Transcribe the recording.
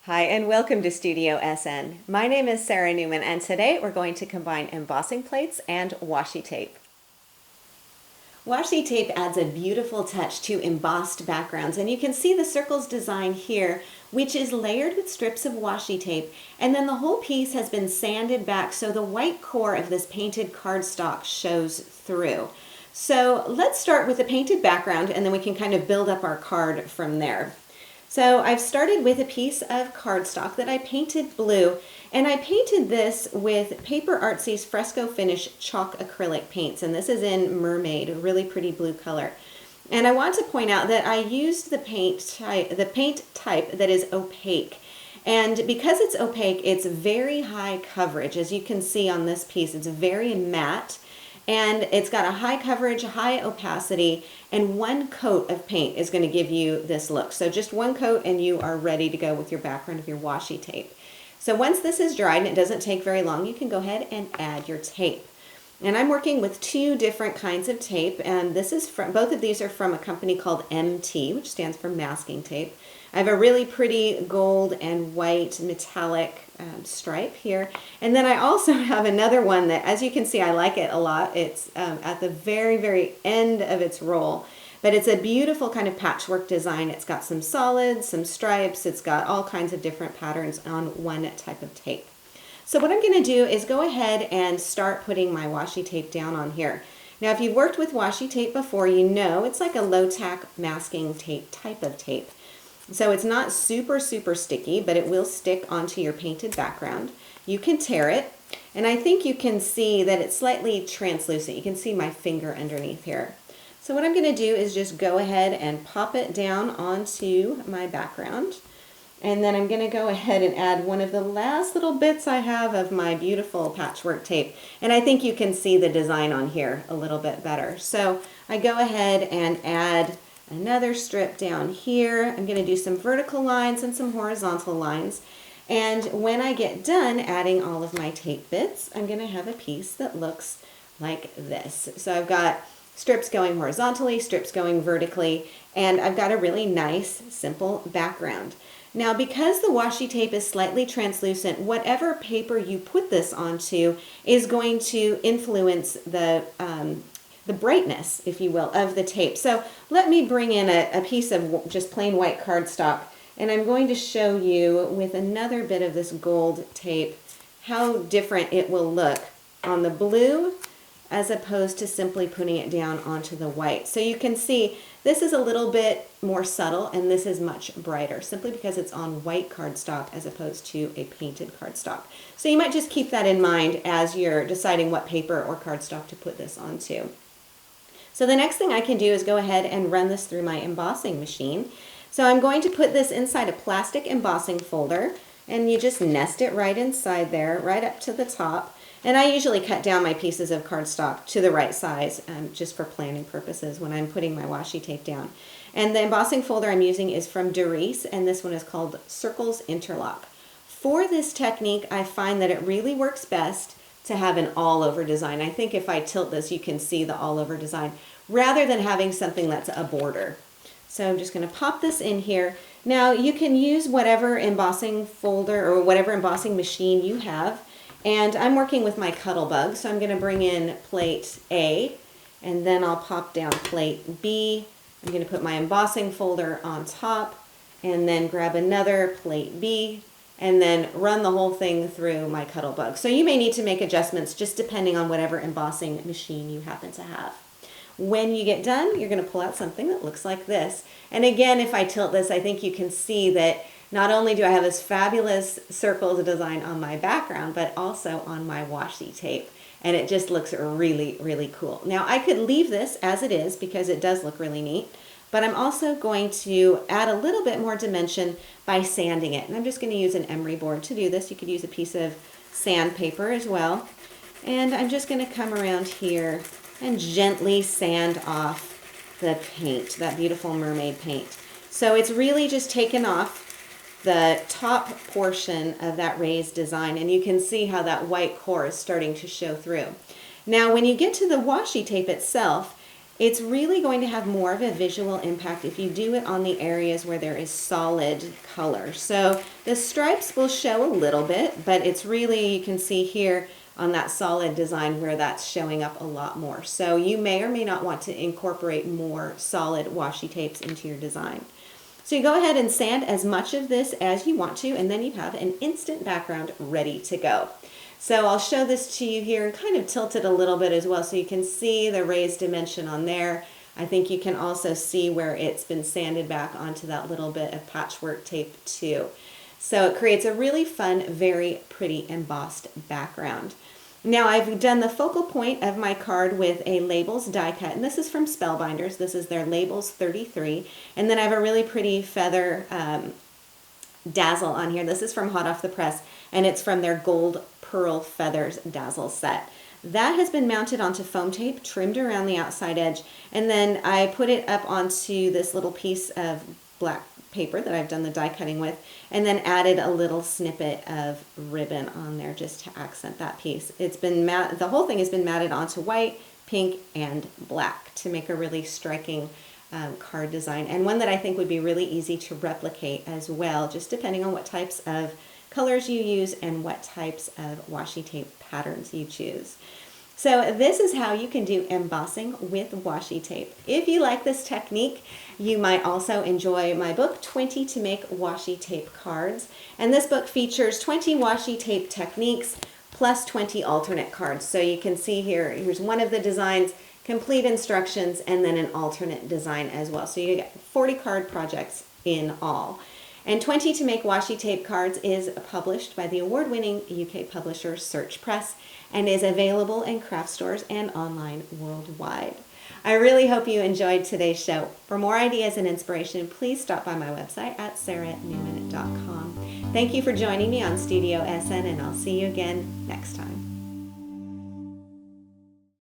Hi and welcome to Studio SN. My name is Sara Naumann and today we're going to combine embossing plates and washi tape. Washi tape adds a beautiful touch to embossed backgrounds, and you can see the circles design here, which is layered with strips of washi tape, and then the whole piece has been sanded back so the white core of this painted cardstock shows through. So let's start with the painted background and then we can kind of build up our card from there. So I've started with a piece of cardstock that I painted blue, and I painted this with PaperArtsy's Fresco Finish chalk acrylic paints, and this is in Mermaid, a really pretty blue color. And I want to point out that I used the paint type that is opaque. And because it's opaque, it's very high coverage. As you can see on this piece, it's very matte. And it's got a high coverage, high opacity, and one coat of paint is going to give you this look. So just one coat and you are ready to go with your background of your washi tape. So once this is dried, and it doesn't take very long, you can go ahead and add your tape. And I'm working with two different kinds of tape, and this is from, both of these are from a company called MT, which stands for masking tape. I have a really pretty gold and white metallic stripe here. And then I also have another one that, as you can see, I like it a lot. It's at the very, very end of its roll. But it's a beautiful kind of patchwork design. It's got some solids, some stripes. It's got all kinds of different patterns on one type of tape. So what I'm going to do is go ahead and start putting my washi tape down on here. Now, if you've worked with washi tape before, you know it's like a low-tack masking tape type of tape. So it's not super, super sticky, but it will stick onto your painted background. You can tear it, and I think you can see that it's slightly translucent. You can see my finger underneath here. So what I'm going to do is just go ahead and pop it down onto my background. And then I'm going to go ahead and add one of the last little bits I have of my beautiful patchwork tape. And I think you can see the design on here a little bit better. So I go ahead and add another strip down here. I'm going to do some vertical lines and some horizontal lines. And when I get done adding all of my tape bits, I'm going to have a piece that looks like this. So I've got strips going horizontally, strips going vertically, and I've got a really nice, simple background. Now, because the washi tape is slightly translucent, whatever paper you put this onto is going to influence the brightness, if you will, of the tape. So let me bring in a piece of just plain white cardstock, and I'm going to show you with another bit of this gold tape how different it will look on the blue as opposed to simply putting it down onto the white. So you can see this is a little bit more subtle and this is much brighter, simply because it's on white cardstock as opposed to a painted cardstock. So you might just keep that in mind as you're deciding what paper or cardstock to put this onto. So the next thing I can do is go ahead and run this through my embossing machine. So I'm going to put this inside a plastic embossing folder, and you just nest it right inside there, right up to the top. And I usually cut down my pieces of cardstock to the right size just for planning purposes when I'm putting my washi tape down. And the embossing folder I'm using is from Darice, and this one is called Circle Interlock. For this technique, I find that it really works best to have an all-over design. I think if I tilt this, you can see the all-over design, rather than having something that's a border. So I'm just going to pop this in here. Now, you can use whatever embossing folder or whatever embossing machine you have. And I'm working with my Cuttlebug, so I'm going to bring in plate A, and then I'll pop down plate B. I'm going to put my embossing folder on top, and then grab another plate B, and then run the whole thing through my Cuttlebug. So you may need to make adjustments just depending on whatever embossing machine you happen to have. When you get done, you're going to pull out something that looks like this. And again, if I tilt this, I think you can see that not only do I have this fabulous circles design on my background, but also on my washi tape. And it just looks really, really cool. Now, I could leave this as it is because it does look really neat, but I'm also going to add a little bit more dimension by sanding it. And I'm just going to use an emery board to do this. You could use a piece of sandpaper as well. And I'm just going to come around here and gently sand off the paint, that beautiful mermaid paint. So it's really just taken off the top portion of that raised design, and you can see how that white core is starting to show through. Now, when you get to the washi tape itself, It's really going to have more of a visual impact if you do it on the areas where there is solid color. So the stripes will show a little bit, but it's really, you can see here on that solid design where that's showing up a lot more. So you may or may not want to incorporate more solid washi tapes into your design. So you go ahead and sand as much of this as you want to, and then you have an instant background ready to go. So I'll show this to you here and kind of tilt it a little bit as well so you can see the raised dimension on there. I think you can also see where it's been sanded back onto that little bit of patchwork tape too. So it creates a really fun, very pretty embossed background. Now I've done the focal point of my card with a Labels die cut, and this is from Spellbinders. This is their Labels 33. And then I have a really pretty feather dazzle on here. This is from Hot Off the Press, and it's from their Gold Pearl Feathers Dazzle set. That has been mounted onto foam tape, trimmed around the outside edge, and then I put it up onto this little piece of black paper that I've done the die cutting with, and then added a little snippet of ribbon on there just to accent that piece. It's been the whole thing has been matted onto white, pink, and black to make a really striking card design, and one that I think would be really easy to replicate as well, just depending on what types of colors you use and what types of washi tape patterns you choose. So this is how you can do embossing with washi tape. If you like this technique, you might also enjoy my book, 20 to Make Washi Tape Cards. And this book features 20 washi tape techniques plus 20 alternate cards. So you can see here, here's one of the designs, complete instructions, and then an alternate design as well. So you get 40 card projects in all. And 20 to Make Washi Tape Cards is published by the award-winning UK publisher Search Press and is available in craft stores and online worldwide. I really hope you enjoyed today's show. For more ideas and inspiration, please stop by my website at saranaumann.com. Thank you for joining me on Studio SN, and I'll see you again next time.